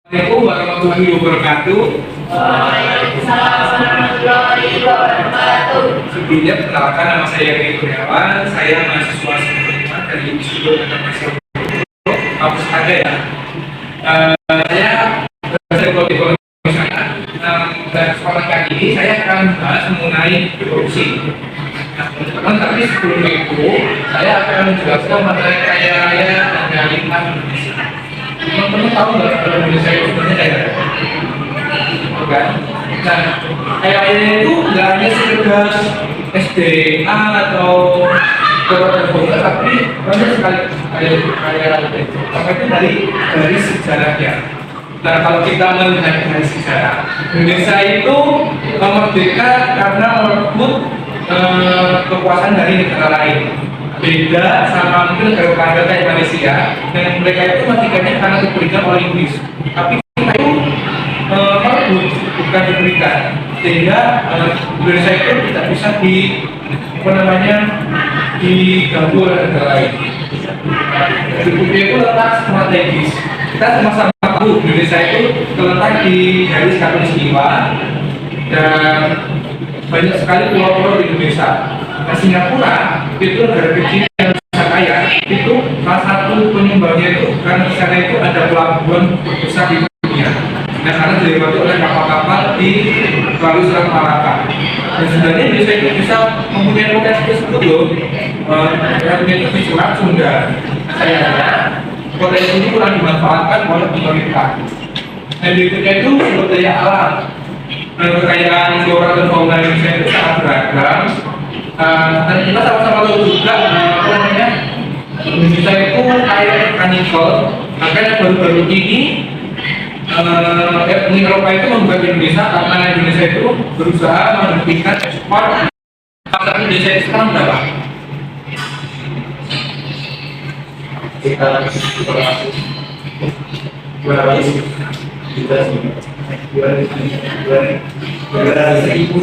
Assalamualaikum warahmatullahi wabarakatuh. Waalaikumsalam warahmatullahi wabarakatuh. Sebelumnya perkenalkan, nama saya Giri Kurniawan. Saya mahasiswa Sekolah dari Institut Informasi Kampus Ada ya. Saya berasal dari dan sekolah kali ini saya akan bahas mengenai korupsi. Nah, teman-teman, tapi sebelum itu saya akan menjelaskan mengenai kaya raya dan kearifan Indonesia. Teman-teman tahu nggak kalau Indonesia itu sebenarnya daerah? Bukan? Nah, kayaknya itu nggak hanya sekedar SDA atau kota-kota, tapi banyak sekali kaya sampai itu dari sejarahnya. Nah, kalau kita melihat dari sejarah, Indonesia itu merdeka karena merebut kekuasaan dari negara lain. Beda sama mungkin negara-negara kayak Malaysia, dan mereka itu merdekanya karena diberikan oleh Inggris. Tapi kita itu merebut, bukan diberikan, sehingga Indonesia itu tidak bisa diganggu oleh negara lain. Berikutnya itu letak strategis. Kita sama-sama tahu Indonesia itu terletak di garis khatulistiwa dan banyak sekali pulau-pulau di Indonesia. Nah, Singapura itu negara kecil yang sangat kaya, itu salah satu penyumbangnya itu karena di sana itu ada pelabuhan terbesar di dunia. Nah, karena dilewati oleh kapal-kapal di melalui Selat Malaka. Dan sebenarnya Indonesia itu bisa mempunyai lokasi tersebut loh. Yang itu di Selat Sunda. Sayangnya potensi ini kurang dimanfaatkan oleh pemerintah. Dan berikutnya itu sumber daya alam. Kekayaan flora dan fauna Indonesia itu sangat beragam. Dan kita sama-sama tahu juga Indonesia itu kaya ikan nikel. Makanya baru-baru ini Uni Eropa itu membuat Indonesia karena Indonesia itu berusaha menghentikan ekspor. Pasar Indonesia itu sekarang berapa? Sekitar 200.000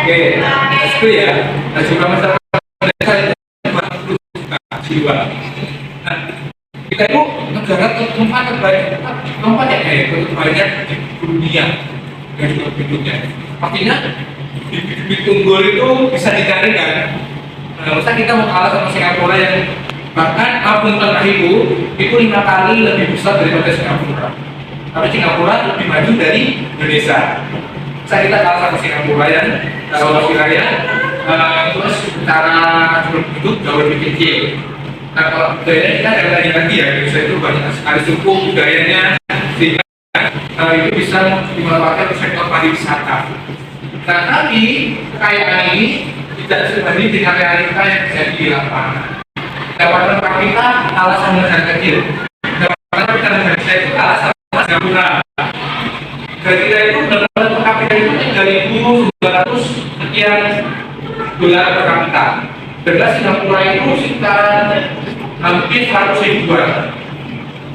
Oke, itu ya. Nah, jumlah masyarakat jiwa. Nah, kita itu negara keempat terbanyak di dunia dan juga penduduknya. Artinya di Tunggul itu bisa dicari kan. Nah, masa kita mau kalah sama Singapura yang bahkan kampung tengah itu 5 kali lebih besar daripada Singapura. Tapi Singapura lebih maju dari Indonesia. Masa kita kalah sama Singapura yang kalau wilayah terus cara berbentuk jauh lebih kecil. Nah, kalau budayanya kita ada lagi ya, Indonesia itu banyak sekali suku budayanya, sehingga itu bisa dimanfaatkan di sektor pariwisata. Nah, tapi kekayaan ini tidak sebanding dengan realita yang terjadi di lapangan. Pendapatan per kapita kalah sama negara kecil. Pendapatan per kapita itu kalah sama Singapura. Gaji kita itu pendapatan per kapita itu 3.900 sekian dolar per kapita. Padahal Singapura itu sekitar hampir 100 ribuan.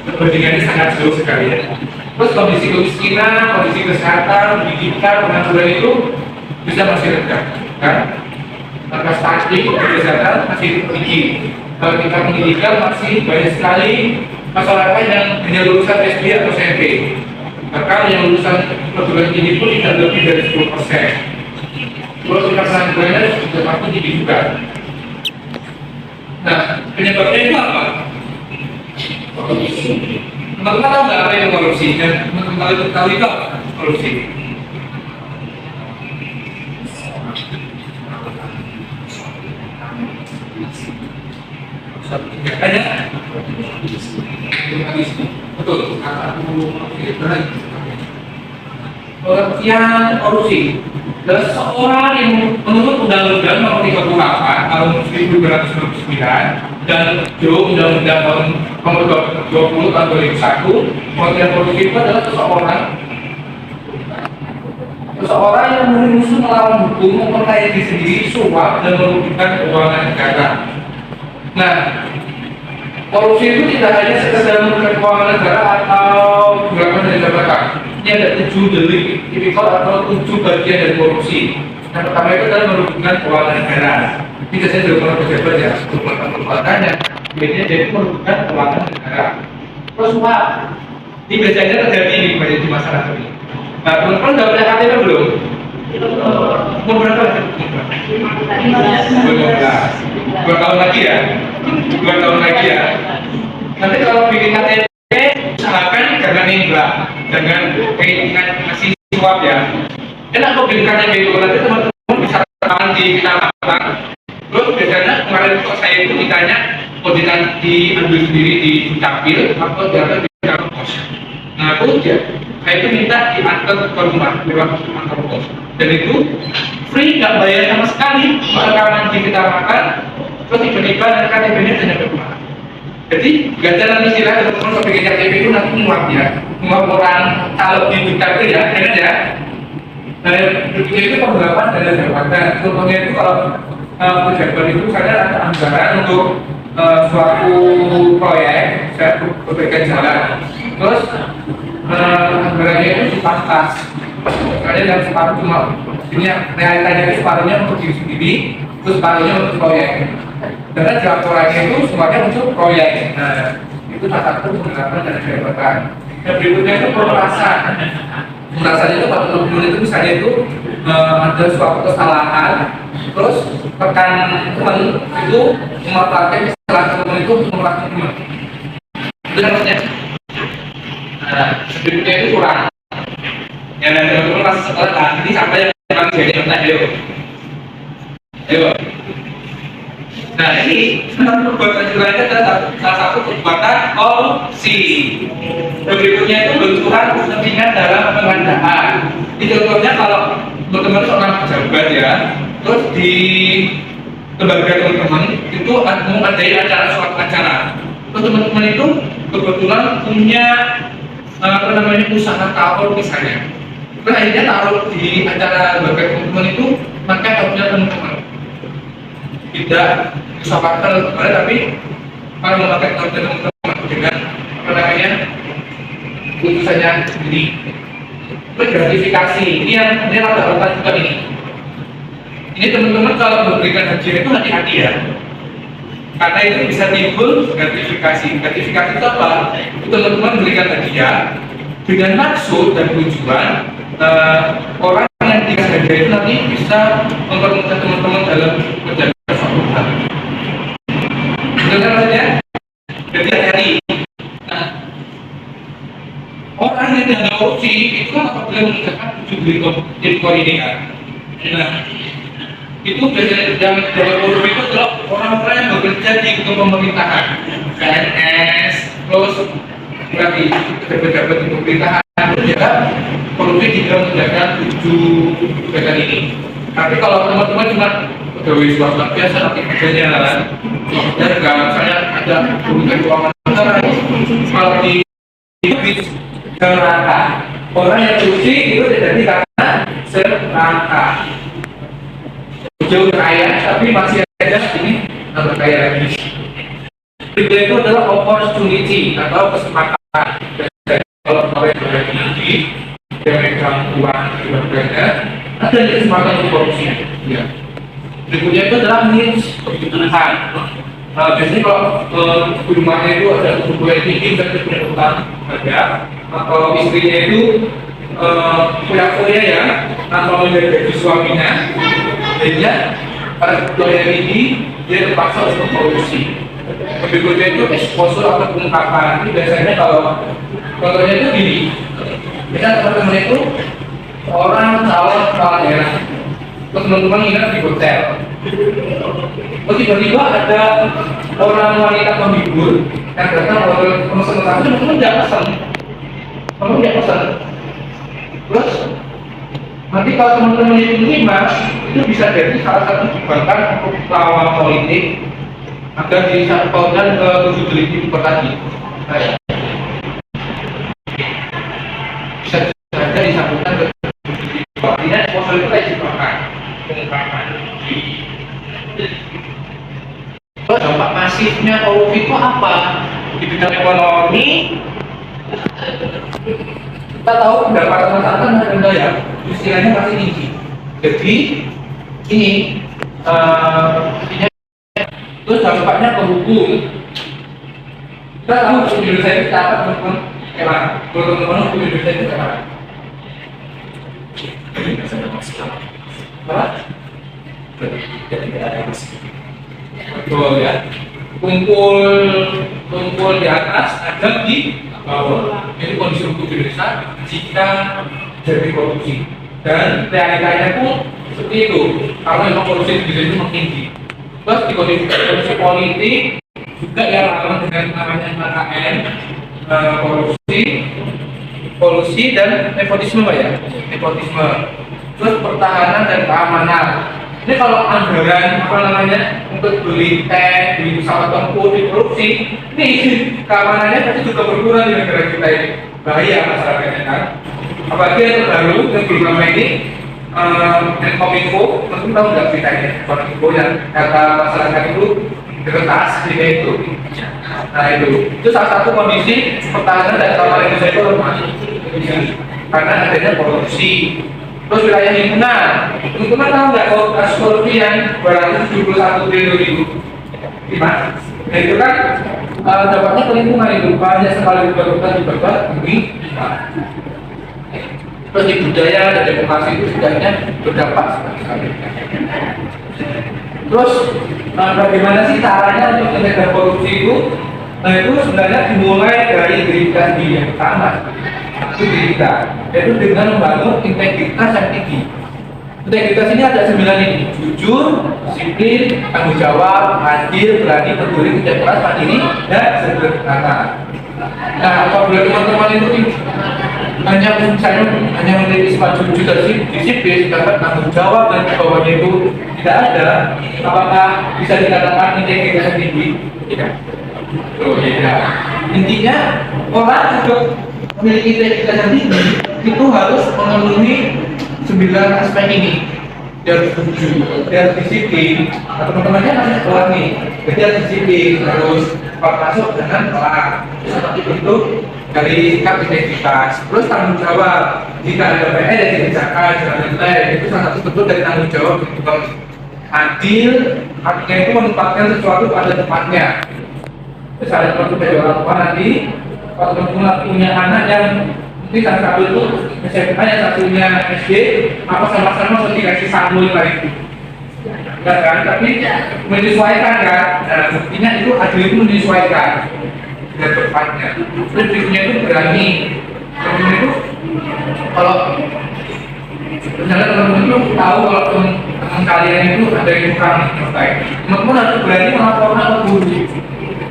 Perbandingannya sangat jauh sekali ya. Terus kondisi kemiskinan, kondisi kesehatan, pendidikan, pengangguran itu bisa masih rendah, kan? Maka stunting kesehatan masih tinggi. Kalau kita pendidikan masih banyak sekali masyarakat yang hanya lulusan SD atau SMP. Bahkan yang lulusan perguruan tinggi pun tidak lebih dari 10%. Terus kita penganggurannya sudah pasti tinggi juga. Nah, penyebabnya itu apa? Korupsi. Teman-teman tahu nggak apa itu korupsi? Dan teman-teman tahu itu apa korupsi? Hanya betul. Pengertian korupsi adalah seseorang yang menurut Undang-Undang Nomor 38 Tahun 1999 dan Undang-Undang Tahun Nomor 20 Tahun 2001, pengertian korupsi itu adalah seseorang yang memusuh melawan hukum, memperkaya diri sendiri, suap dan merugikan keuangan negara. Nah, korupsi itu tidak hanya sekedar merugikan keuangan negara atau gerakan dari jabatan. Ini ada 7 delik tipikal atau 7 bagian dari korupsi. Yang pertama itu adalah merugikan keuangan negara. Ini biasanya dilakukan pejabat ya, untuk melakukan perbuatannya. Biasanya jadi merugikan keuangan negara. Terus Pak, ini biasanya terjadi di masyarakat ini. Nah, teman-teman udah punya KTP belum? Umur berapa sih? 12. 2 tahun lagi ya? 2 tahun lagi ya? Nanti kalau bikin KTP, usahakan jangan ninggalak, jangan ngasih suap ya. Enak kok bikin KTP itu, nanti teman-teman bisa rekaman di kecamatan. Terus biasanya kemarin kok saya itu ditanya, mau diambil sendiri di Dukcapil atau diambil di kantor pos. Nah, aku saya itu minta diantar ke rumah lewat kantor pos. Dan itu free, nggak bayar sama sekali, rekaman di kecamatan. Terus tiba-tiba nanti KTP-nya hanya ke rumah. Jadi nggak ada nanti istilah teman-teman kalau bikin KTP itu nanti nguap ya, nguap orang kalau di Dukcapil ya, enak ya. Nah, Dukcapil itu penggelapan dari jabatan. Contohnya itu kalau pejabat itu kadang ada anggaran untuk suatu proyek, saya perbaikan jalan. Terus anggarannya itu dipangkas. Kadang yang separuh cuma ini realitanya itu separuhnya untuk diri sendiri, terus separuhnya untuk proyek. Karena di laporannya itu semuanya untuk proyek. Nah, itu salah satu penggelapan dari jabatan. Yang berikutnya itu pemerasan. Pemerasan itu pada teman-teman itu misalnya itu ada suatu kesalahan, terus rekan teman itu memanfaatkan kesalahan teman itu untuk memeras teman. Itu namanya. Nah, berikutnya itu kurang. Ya, dan teman-teman masih sekolah, ini sampai yang paling jadi contoh, ayo. Nah, ini perbuatan curang itu adalah salah satu perbuatan korupsi. Berikutnya itu benturan kepentingan dalam pengadaan. Ini contohnya kalau teman-teman seorang pejabat ya, terus di lembaga teman-teman itu mengadai acara suatu acara. Terus teman-teman itu kebetulan punya usaha tawar misalnya. Terus akhirnya taruh di acara lembaga teman-teman itu, maka taruhnya teman-teman tidak usahakan kemarin, tapi kalau memakai teman-teman dengan putusannya sendiri. Terus gratifikasi, ini rata-rata juga ini. Ini teman-teman kalau memberikan hadiah itu hati-hati ya, karena itu bisa timbul gratifikasi. Gratifikasi itu apa? Teman-teman memberikan hadiah dengan maksud dan tujuan orang yang dikasih hadiah itu nanti bisa mempermudah teman-teman dalam menjaga suatu hal. Betul saja. Jadi hati-hati. Nah, orang yang tidak korupsi itu kan apabila mengerjakan 7 Bitcoin ini kan. Nah, itu biasanya yang dalam korupsi itu adalah orang-orang yang bekerja di pemerintahan, PNS, terus berarti pejabat di pemerintahan itu ya korupsi juga menjaga 7 bagian ini. Tapi kalau teman-teman cuma pegawai swasta biasa nanti kerjanya kan, dan nggak misalnya ada kerugian keuangan negara, kalau di serangka orang yang korupsi itu terjadi karena serangka. Jauh kaya tapi masih ada ini tambah kaya lagi. Berikutnya itu adalah opportunity atau kesempatan. Kalau kalian berada tinggi dan megang uang di berbeda, ada kesempatan untuk korupsi. Ya. Berikutnya itu adalah needs kebutuhan. Biasanya kalau di rumahnya itu ada kebutuhan yang tinggi dan punya utang ada, atau istrinya itu kuliah ya, tanpa menjadi gaji suaminya. Sehingga pada kebutuhan yang tinggi dia terpaksa untuk korupsi. Berikutnya itu exposure atau pengungkapan. Ini biasanya kalau contohnya itu gini, kita teman-teman itu orang calon kepala daerah, terus teman-teman ingat di hotel, terus tiba-tiba ada orang wanita penghibur yang datang oleh pemesan tamu, teman-teman tidak pesan, teman-teman tidak pesan, terus nanti kalau teman-teman itu terima, itu bisa jadi salah satu jebakan untuk lawan politik agar disangkutkan ke 7 delik itu tadi. Bisa saja disangkutkan ke 7 delik. Artinya sponsor itu kayak jebakan, pengungkapan. Terus dampak masifnya korupsi itu apa? Di bidang ekonomi, kita tahu pendapatan masyarakat rendah ya, istilahnya masih tinggi. Jadi ini ini terus dampaknya ke hukum. Kita tahu hukum Indonesia itu apa teman-teman? Emang, kalau teman-teman hukum Indonesia itu apa? Apa? Tidak ada masalah. Betul ya. Kumpul di atas, adab di bawah. Ini kondisi hukum Indonesia jika jadi korupsi. Dan realitanya pun seperti itu. Karena memang korupsi di Indonesia itu makin tinggi. Plus di kondisi politik juga yang rawan dengan namanya KKN, kolusi dan nepotisme, Pak ya. Nepotisme. Terus pertahanan dan keamanan. Ini kalau anggaran apa namanya untuk beli tank, beli pesawat tempur, korupsi, ini keamanannya pasti juga berkurang di negara kita ini. Bahaya masyarakatnya kan. Apalagi yang terbaru yang belum lama ini Menkominfo, mungkin tahu nggak beritanya? Kominfo yang kata masyarakat itu kertas jika itu. Nah itu salah satu kondisi pertahanan dan keamanan Indonesia itu lemah karena adanya korupsi. Terus wilayah lingkungan, teman-teman tahu nggak kasus korupsi yang 271 triliun itu? Gimana? Nah itu kan dampaknya ke lingkungan itu banyak sekali hutan dibakar demi lingkungan. Terus di budaya dan demokrasi itu setidaknya berdampak sekali. Terus bagaimana sih caranya untuk mencegah korupsi itu? Nah itu sebenarnya dimulai dari diri kita sendiri yang pertama. Itu diri kita, yaitu dengan membangun integritas yang tinggi. Integritas ini ada 9 ini: jujur, disiplin, tanggung jawab, adil, berani, peduli, kerja keras, mandiri, dan sederhana. Nah, apabila teman-teman itu hanya memiliki sifat jujur dan disiplin, sedangkan tanggung jawab dan kebawahnya itu tidak ada, apakah bisa dikatakan integritas yang tinggi? Tidak. Oh, tidak. Intinya orang untuk memiliki integritas yang tinggi itu harus memenuhi 9 aspek ini. Dia harus jujur, dia harus disiplin. Teman-temannya masih sekolah nih, jadi harus disiplin, harus masuk dengan kelas. Seperti itu dari sikap integritas. Terus tanggung jawab. Jika ada PR yang dikerjakan secara detail, itu salah satu bentuk dari tanggung jawab. Adil, artinya itu menempatkan sesuatu pada tempatnya. Misalnya kalau kita jual apa nanti, kalau teman-teman punya anak yang mungkin salah satu itu SMA, yang satunya SD, apa sama-sama mesti kasih sambul lagi. Enggak kan? Tapi menyesuaikan kan? Nah, buktinya itu adil itu menyesuaikan dan tepatnya. Terus berikutnya itu berani. Teman-teman itu kalau misalnya teman-teman itu tahu kalau teman kalian itu ada yang kurang selesai, teman-teman harus berani melaporkan ke guru.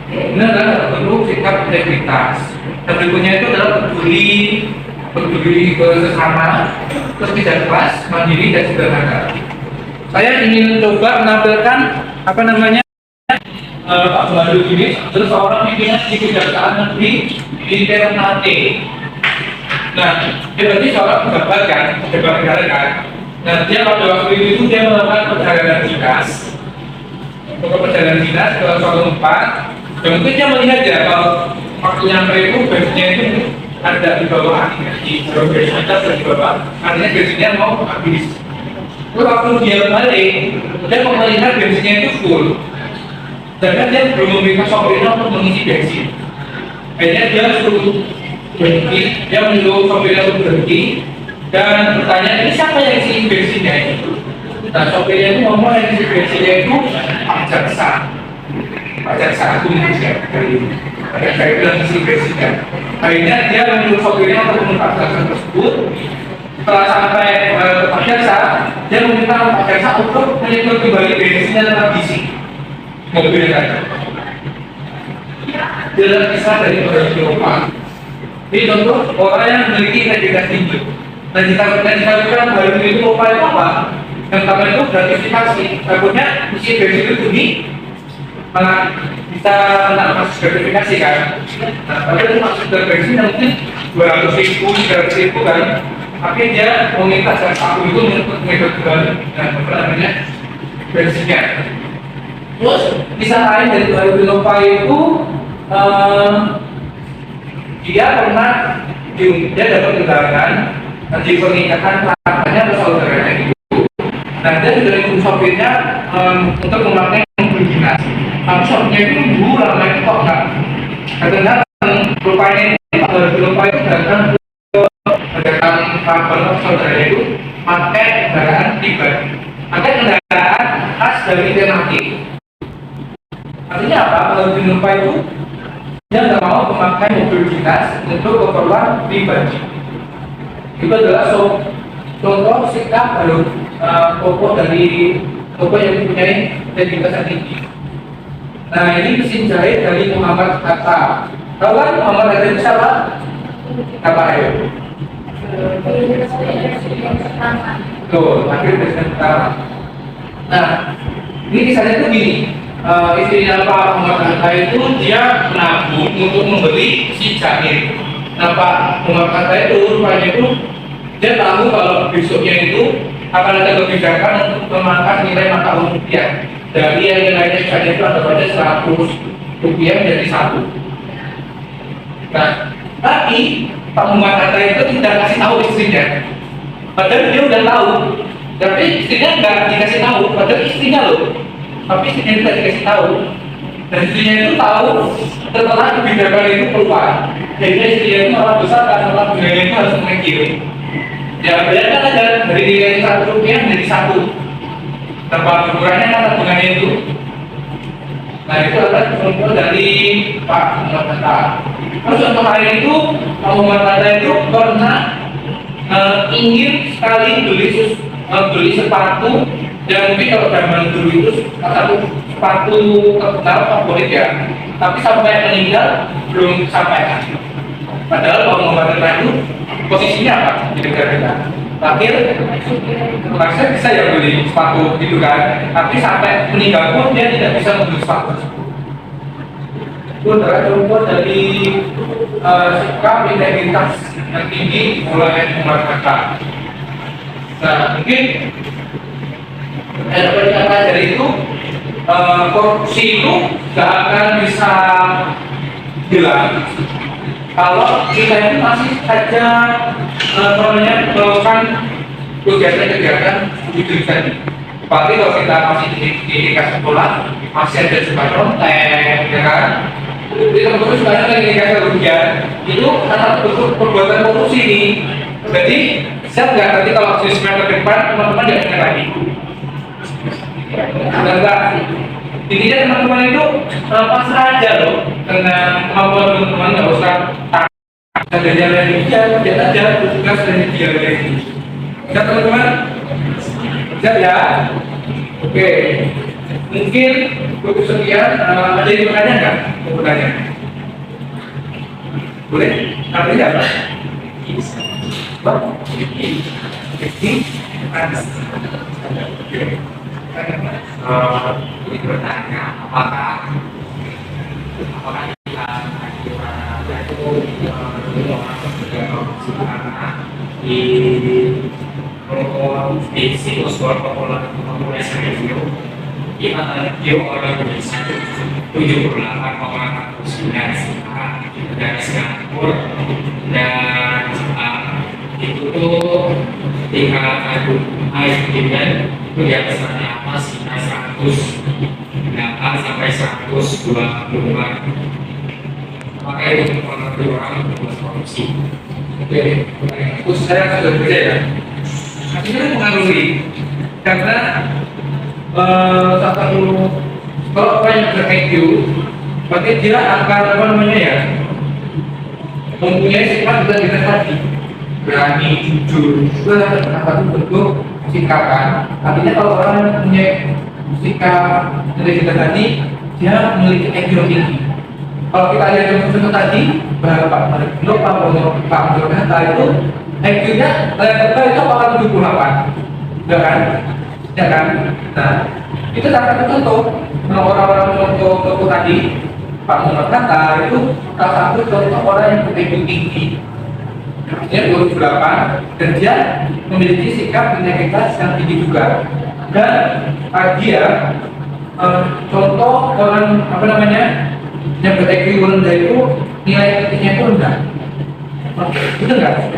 Ini adalah bentuk sikap integritas. Dan berikutnya itu adalah peduli ke sesama, terus tidak keras, mandiri dan sederhana. Saya ingin coba menampilkan apa namanya Pak Baru ini, terus seorang pimpinan di Kejaksaan Negeri di Ternate. Nah, dia berarti seorang pejabat kan, pejabat negara kan. Nah, dia pada waktu itu dia melakukan perjalanan dinas, perjalanan dinas ke suatu tempat. Dan mungkin dia melihat ya kalau waktu nyampe itu bensinnya itu ada di bawah di atas di bawah, artinya bensinnya mau habis. Terus waktu dia balik, dia melihat bensinnya itu full. Dan dia belum meminta sopirnya untuk mengisi bensin. Akhirnya dia suruh berhenti, dia menyuruh sopirnya untuk berhenti dan bertanya, ini siapa yang isi bensinnya itu? Nah, sopirnya itu ngomong yang isi bensinnya itu Pak Jaksa. Pak Jaksa Agung dari saya bilang isi bensinnya. Akhirnya dia menyuruh sopirnya untuk mengungkap Jaksa tersebut. Setelah sampai Pak Jaksa, dia meminta Pak Jaksa untuk menyetor kembali bensinnya tetap diisi. Mobilnya kan. Dia adalah kisah dari orang Eropa. Ini contoh orang yang memiliki integritas tinggi. Dan jika kita baru itu Eropa itu apa? Yang pertama itu gratifikasi. Takutnya isi bensin itu tinggi, malah bisa kena masuk gratifikasi kan. Nah, tapi itu masuk ke bensin yang mungkin 200.000, 300.000 kan. Tapi dia meminta aku itu untuk mengikut kembali dan apa namanya bensinnya. Terus kisah lain dari Baru Eropa itu dia pernah dia dapat undangan di pernikahan pacarnya atau saudaranya itu. Nah, dia sudah ikut sopirnya untuk memakai mobil dinas. Tapi sopirnya itu dulu lama itu kok nggak kedengaran rupanya lupa itu datang kabar saudaranya itu pakai kendaraan pribadi, pakai kendaraan khas dari Ternate. Artinya apa? Kalau di lupa itu dia nggak mau memakai mobil dinas untuk keperluan pribadi. Itu adalah contoh sikap lalu pokok dari pokok yang mempunyai integritas yang tinggi. Nah, ini mesin jahit dari Muhammad Hatta. Tahu kan Muhammad Hatta itu siapa? Apa ayo? Tuh, akhir presiden pertama. Nah, ini kisahnya itu gini. Istrinya Pak Muhammad Hatta itu dia menabung untuk membeli si jahit. Nah, Pak Muhammad Hatta itu rupanya itu dia tahu kalau besoknya itu akan ada kebijakan untuk memangkas nilai mata uang rupiah dari yang nilainya sekarang itu ada pada 100 rupiah menjadi 1. Nah, tapi Pak Muhammad Hatta itu tidak kasih tahu istrinya, padahal dia udah tahu, tapi istrinya nggak dikasih tahu, padahal istrinya loh, tapi istrinya tidak dikasih tahu, dan istrinya itu tahu setelah kebijakan itu keluar, jadi istrinya itu malah besar karena malah budaya itu harus mengikir. Ya, bayangkan aja dari nilai 1 rupiah menjadi 1. Tanpa ukurannya kan tabungannya itu. Nah, itu adalah contoh dari Pak Muhammad Hatta. Terus untuk hari itu Pak Muhammad Hatta itu pernah ingin sekali beli sepatu yang mungkin kalau zaman dulu itu satu sepatu terkenal favorit ya. Tapi sampai meninggal belum sampai. Padahal Pak Muhammad Hatta itu posisinya apa di negara kita? Terakhir, maksudnya bisa ya beli sepatu gitu kan, tapi sampai meninggal pun dia tidak bisa membeli sepatu. Itu adalah contoh dari sikap integritas yang tinggi oleh Muhammad Hatta. Nah, mungkin dapat kita dari itu korupsi itu nggak akan bisa hilang kalau kita itu masih saja melakukan kegiatan-kegiatan itu tadi. Berarti kalau kita masih di sekolah masih ada suka contek, ya kan? Di tempat sekarang lagi dikasih kerugian itu adalah bentuk perbuatan korupsi nih. Jadi siap nggak nanti kalau semester depan teman-teman nggak ingat lagi? Enggak. Intinya teman-teman itu pasrah aja loh dengan kemampuan teman-teman, nggak usah ada jalan dia aja tugas dari dia ini. Siap teman-teman? Siap ya? Oke. Mungkin cukup sekian. Ada yang bertanya nggak? Mau bertanya? Boleh? Namanya apa? Ini bertanya apakah kita di situs web populasi review kita review orang Indonesia 78,49 dari Singapura dan itu tuh tingkat IQ-nya itu di atas rata-rata sekitar 108 sampai 124. Maka itu mempengaruhi orang berbuat korupsi. Oke, khusus saya sudah berbeda ya. Artinya mempengaruhi karena satu kalau orang yang ber-IQ berarti dia akan apa namanya ya mempunyai sifat kita tadi berani, jujur, itu adalah bentuk sikap kan. Artinya kalau orang yang mempunyai sikap dari kita tadi dia memiliki IQ tinggi. Kalau kita lihat contoh tadi bahwa Pak Muhammad Hatta itu IQ-nya rata-rata itu apakah 78, ya kan? Ya kan? Nah, itu salah satu contoh. Orang-orang contoh tadi Pak Muhammad Hatta itu salah satu contoh orang yang IQ tinggi. Dia 28 dan dia memiliki sikap integritas yang tinggi juga. Dan dia contoh orang apa namanya yang ber-IQ rendah itu nilai kritisnya itu rendah. Oke, itu enggak?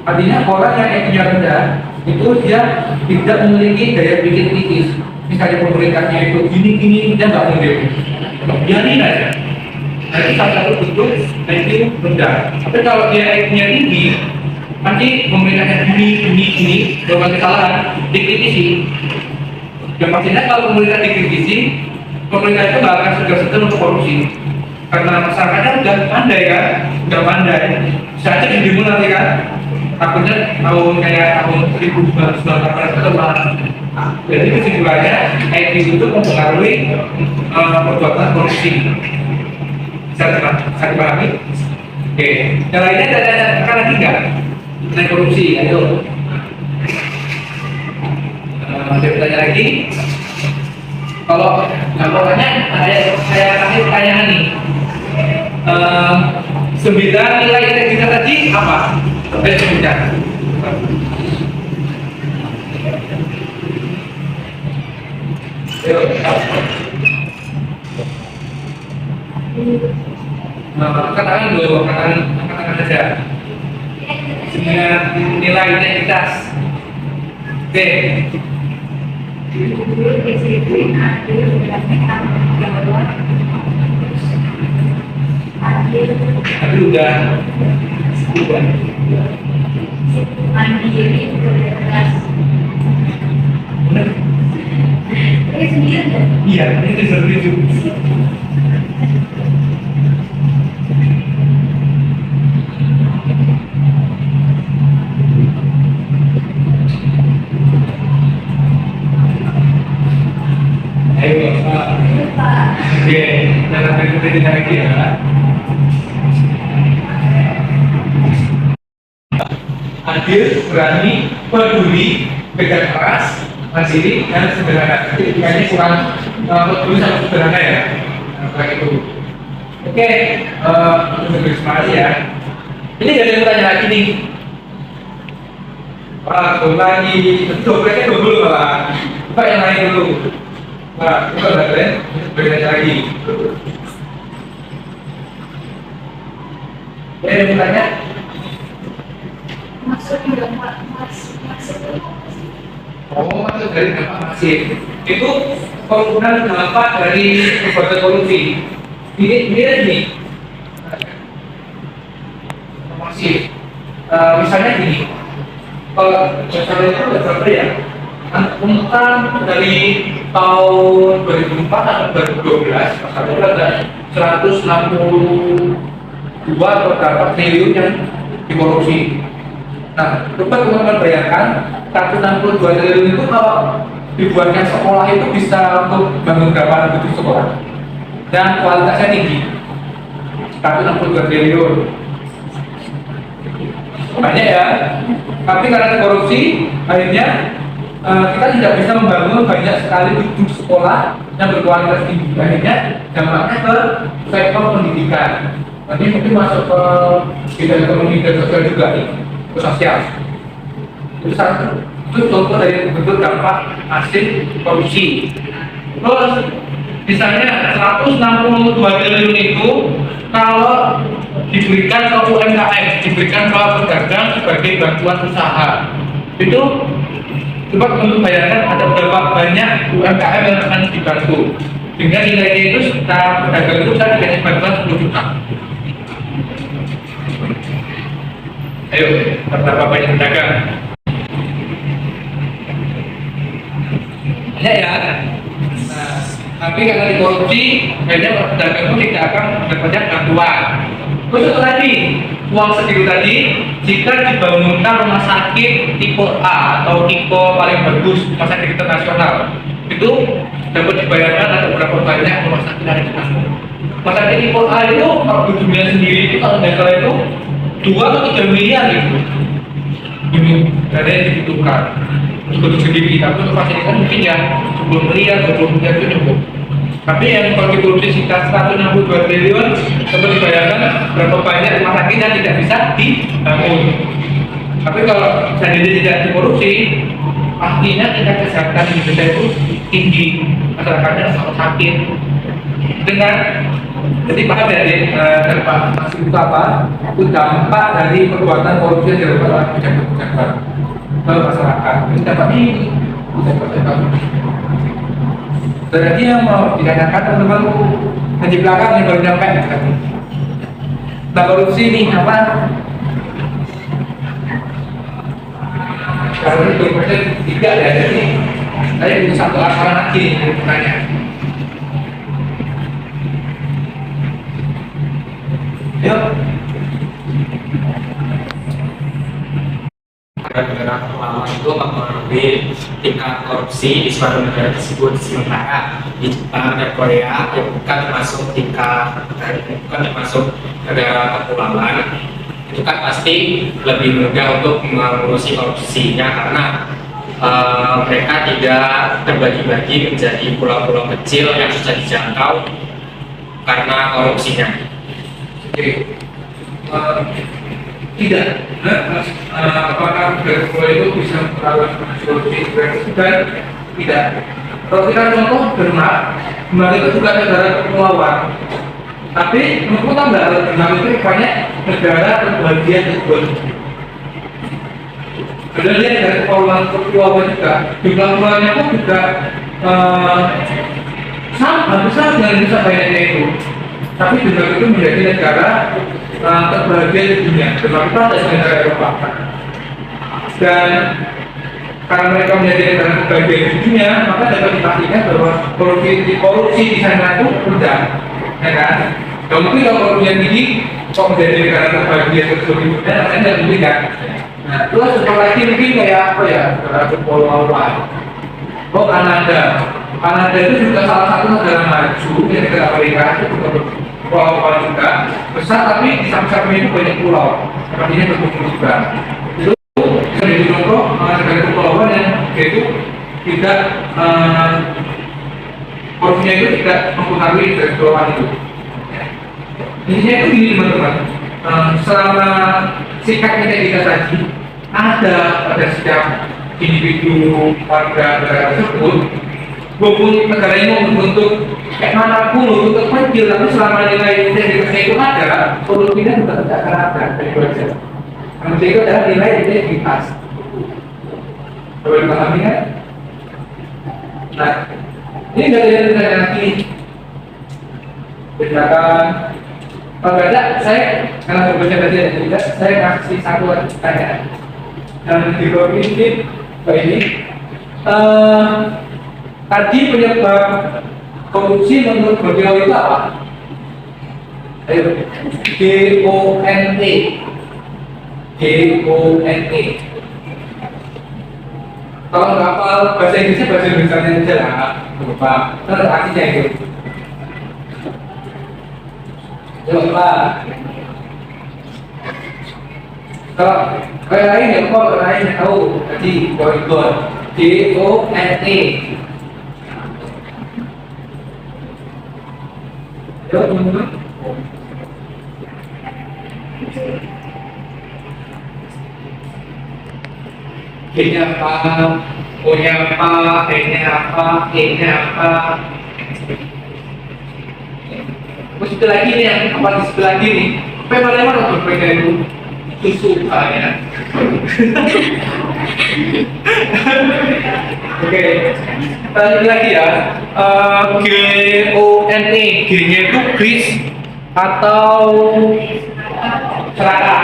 Artinya orang yang IQ-nya rendah itu dia tidak memiliki daya pikir kritis. Misalnya pemerintahnya itu gini-gini, dia nggak mungkin. Biarin aja. Nah, itu salah satu bentuk IQ rendah. Tapi kalau dia IQ-nya tinggi, nanti pemerintahnya gini, berbagai kesalahan, dikritisi. Dan pastinya kalau pemerintah dikritisi, pemerintah itu nggak akan segan-segan untuk korupsi. Karena masyarakatnya udah pandai kan, bisa aja di demo nanti kan. Takutnya tahun 1998 itu malah. Jadi kesimpulannya, IQ itu mempengaruhi perbuatan korupsi. Bisa dipahami? Oke, yang lainnya ada lagi nggak? Mengenai korupsi, ayo. Saya bertanya lagi. Kalau pokoknya saya kasih pertanyaan nih. 9 nilai integritas tadi apa? Sampai 9. Ayo. Katakan dulu, katakan saja. 9 nilai integritas. Oke. Jujur, disiplin, adil, bertanggung adil, Tapi udah mandiri, berdasar. benar. Ini sendiri kan? Iya, itu seperti itu. Ayo, Pak. Oke, jangan berhenti lagi ya. Adil, berani, peduli, kerja keras, mandiri, dan sederhana. Kayaknya kurang peduli sama sederhana ya. Kayak itu. Oke, terima kasih ya. Ini gak ada yang tanya lagi nih. Wah, belum lagi. Betul, mereka dulu malah. Coba yang lain dulu. Nah, coba lihat, bertanya lagi. Ada yang bertanya? Maksudnya Oh, maksud dari dampak masif itu penggunaan dampak dari perbuatan korupsi. Ini masif. Misalnya gini, kalau misalnya itu berapa ya? Tentang dari tahun 2004 atau 2012, pasal itu ada 162 atau berapa triliun yang dikorupsi. Nah, coba teman-teman bayangkan 162 triliun itu kalau dibuatnya sekolah itu bisa untuk bangun berapa ribu sekolah dan kualitasnya tinggi. 162 triliun banyak ya, tapi karena korupsi akhirnya kita tidak bisa membangun banyak sekali gedung sekolah yang berkualitas tinggi. Akhirnya dampaknya ke sektor pendidikan. Nanti mungkin masuk ke bidang ekonomi dan sosial juga nih, ke sosial. Itu contoh dari bentuk dampak masif korupsi. Terus misalnya 162 triliun itu kalau diberikan ke UMKM, diberikan ke pedagang sebagai bantuan usaha, itu coba teman-teman bayangkan ada berapa banyak UMKM yang akan dibantu dengan nilainya itu sekitar pedagang itu bisa dikasih bantuan 10 juta. Ayo, berapa banyak pedagang? Banyak ya. Nah, tapi karena dikorupsi, banyak pedagang itu tidak akan mendapatkan bantuan. Terus itu tadi, uang segitu tadi, jika dibangunkan rumah sakit tipe A atau tipe paling bagus, rumah sakit internasional, itu dapat dibayarkan ada berapa banyak rumah sakit yang ada. Rumah sakit tipe A itu, kalau gedungnya sendiri itu, kalau tidak salah itu 2 atau 3 miliar gitu. Ini dana yang dibutuhkan untuk gedung sendiri, tapi untuk fasilitas mungkin ya 10 miliar, 20 miliar itu cukup. Tapi yang kalau dikorupsi sekitar 162 triliun, dapat dibayarkan berapa banyak rumah sakit yang tidak bisa dibangun. Tapi kalau seandainya tidak dikorupsi, pastinya tingkat kesehatan di Indonesia itu tinggi, masyarakatnya sangat sakit. Dengan jadi paham ya, dampak masif itu apa? Itu dampak dari perbuatan korupsi yang dilakukan oleh pejabat-pejabat. ke masyarakat. Ini dapat ini, dapat. Dan dia mau dikatakan teman-teman di belakang yang baru nyampe. Nah korupsi ini apa? Kalau itu tidak ada ini. Saya butuh satu akal lagi nih bertanya. Yuk. Negara kepulauan itu mempengaruhi tingkat korupsi di suatu negara tersebut, sementara di Jepang dan Korea yang bukan termasuk negara kepulauan itu kan pasti lebih mudah untuk mengurusi korupsinya karena mereka tidak terbagi-bagi menjadi pulau-pulau kecil yang susah dijangkau karena korupsinya. Oke. Tidak. Apakah Pulau itu bisa melakukan korupsi? Bukan. Tidak. Kalau kita contoh Denmark itu juga negara kepulauan. Tapi menurutku tahu nggak, Denmark itu banyak negara terbagian tersebut. Ada dia negara kepulauan juga. Jumlah pulauannya pun juga hampir sama dengan Indonesia banyaknya itu. Tapi Denmark itu menjadi negara terbahagia di dunia. Denmark itu ada negara Eropa. Dan karena mereka menjadi negara terbahagia di dunia, maka dapat dipastikan bahwa korupsi di sana itu rendah, ya kan? Dan mungkin kalau korupsi yang tinggi, kok menjadi negara terbahagia tersebut di dunia, namanya tidak mungkin kan? Nah, terus setelah lagi mungkin kayak apa ya? Negara kepulauan. Oh, Kanada itu juga salah satu negara maju, ya negara Amerika itu juga pulau-pulau juga besar, tapi di samping-sampingnya itu banyak pulau, artinya berkumpul juga. Itu bisa jadi contoh negara kepulauan yang yaitu tidak korupsinya itu tidak mempengaruhi dari kepulauan itu. Intinya itu gini teman-teman, selama sikapnya kayak kita tadi ada pada setiap individu warga negara tersebut, walaupun negara ini mau membentuk kayak manapun untuk kecil, tapi selama nilai integritasnya itu ada, korupsinya juga tidak akan ada. Itu aja. Manusia itu adalah nilai integritas. Coba dipahami kan? Nah, ini nggak ada yang saya lagi. Misalkan, kalau ada, saya kalau berbaca tadi ada tidak, saya kasih satu pertanyaan. Dan di bawah ini, tadi penyebab korupsi menurut beliau itu apa? Ayo, GONE. Kalau nggak hafal bahasa Inggrisnya aja lah, lupa. Terus artinya itu. Lupa. Kalau kayak lain ya, kok lain tahu tadi GONE. Yo, teman-teman. B-nya apa? O-nya apa? E-nya apa? E-nya apa? Terus itu lagi nih yang apa di sebelah lagi nih? P mana berbeda itu? Susu ya. Oke, lanjut lagi ya. GONE, G-nya itu gris atau serata.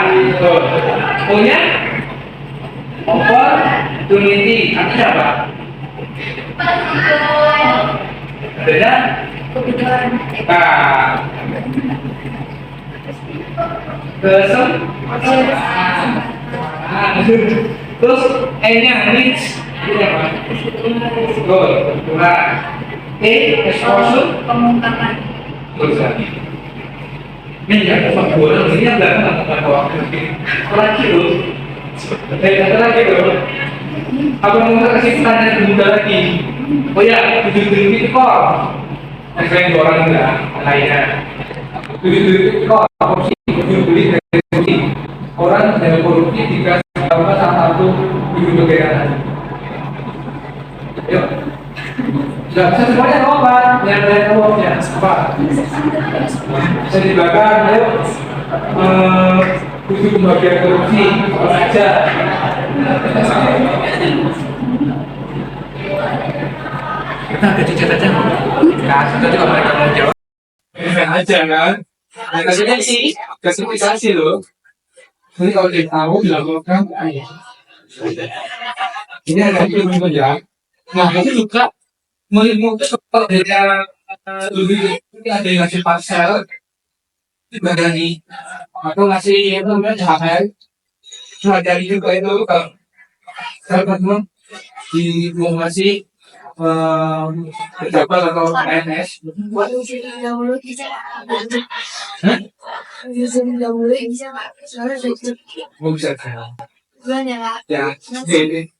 O-nya opportunity, artinya apa? Adanya? Kebetulan. Nah, terus E-nya rich, itu apa? Betul, kebetulan. E, exposure, Pengungkapan. terus lagi. Ini ya, sama bola, ini yang belakang nggak bawa lagi loh. Ada lagi loh. Apa mau kasih pertanyaan muda lagi? Oh ya, 7 itu kok. Selain dua orang enggak, lainnya. 7 itu kok korupsi, beli dari korupsi. Orang dari korupsi dikasih salah satu 7 negara. Yuk. Sudah bisa semuanya apa? Yang jawabnya apa? Bisa di belakang, ayo. 7 pembagian korupsi, apa saja? Kita ada di chat aja. Kasih nanti kalau mereka mau jawab. Aja kan. Kasihnya sih, klasifikasi loh. Nanti kalau dia tahu dilakukan, ini ada ilmu ya. Nah, itu juga melimu itu kalau dia lebih ada yang ngasih parcel dibagi atau ngasih itu namanya jahat. Nah, dari juga itu kalau saya pernah di mau ngasih pejabat atau PNS. Waduh, jadi dahulu bisa nggak? Hah? Jadi dahulu bisa nggak? Soalnya itu Mau bisa kan? bulan ya kak. Ya, jadi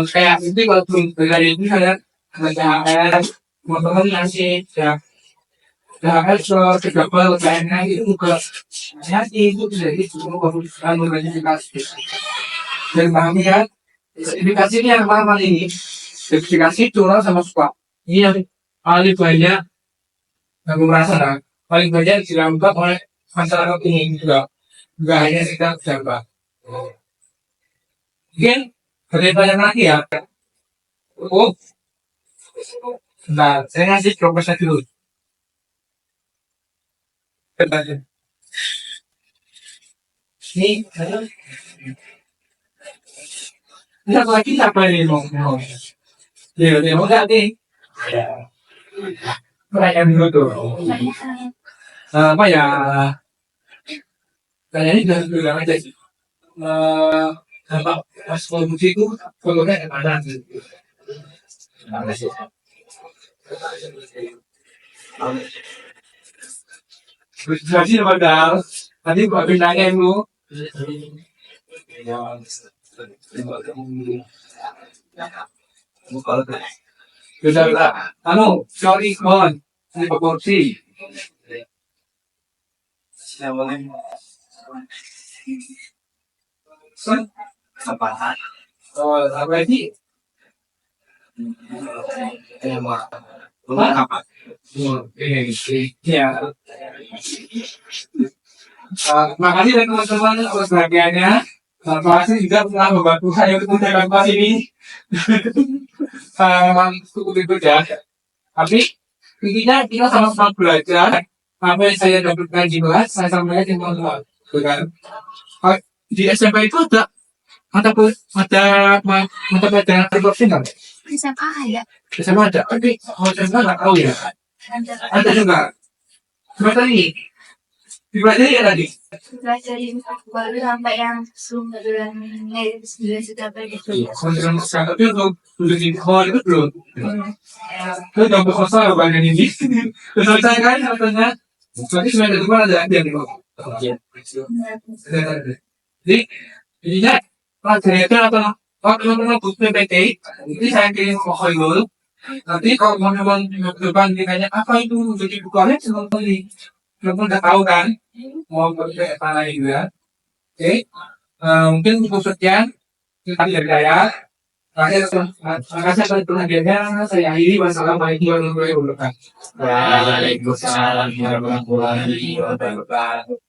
kayak itu kalau belum dari itu ada THR, teman-teman ngasih ya THR ke pejabat atau PNS itu juga hati itu jadi semua keputusan verifikasi dan pahami kan verifikasi ini yang mana ini verifikasi curang sama suka ini yang paling banyak yang merasa kan paling banyak dilakukan oleh masyarakat ini juga nggak hanya kita pejabat mungkin pertanyaan lagi ya oh nah saya ngasih proposal dulu pertanyaan ini ini satu lagi apa ini mau dia mau nggak nih pertanyaan dulu tuh apa ya pertanyaan ini udah bilang aja sih apa pas konsumsi itu followernya kemana gitu terus jadi padahal tadi gua pindahin lu sudah lah anu sorry kon ini proporsi oh apa lagi apa ya makasih dan teman-teman atas perhatiannya. Terima kasih juga telah membantu saya untuk menjaga kelas ini. Memang cukup ribet ya. Tapi intinya kita sama-sama belajar. Apa yang saya dapatkan di kelas, saya sampaikan di teman-teman. Bukan? Di SMP itu ada mata pelajaran korupsi nggak? SMA ada. SMA ada, tapi kalau SMA nggak tahu ya. Ada juga. Seperti ini. Dipelajari ya tadi. Pelajari baru sampai yang sumberan sudah begitu. Konsen besar tapi untuk di hall itu belum. Itu udah berkosong bagian ini. Selesai kan katanya. Berarti sebenarnya itu ada yang di bawah. Jadi intinya pelajaran atau waktu teman-teman butuh PPT, ini saya kirim ke hall dulu. Nanti kalau teman-teman ke depan ditanya apa itu jadi bukannya teman-teman udah tahu kan mau pakai apa lagi juga. Oke, mungkin cukup sekian dari saya. Terima kasih atas perhatiannya. Saya akhiri. Wassalamualaikum warahmatullahi wabarakatuh. Waalaikumsalam warahmatullahi wabarakatuh.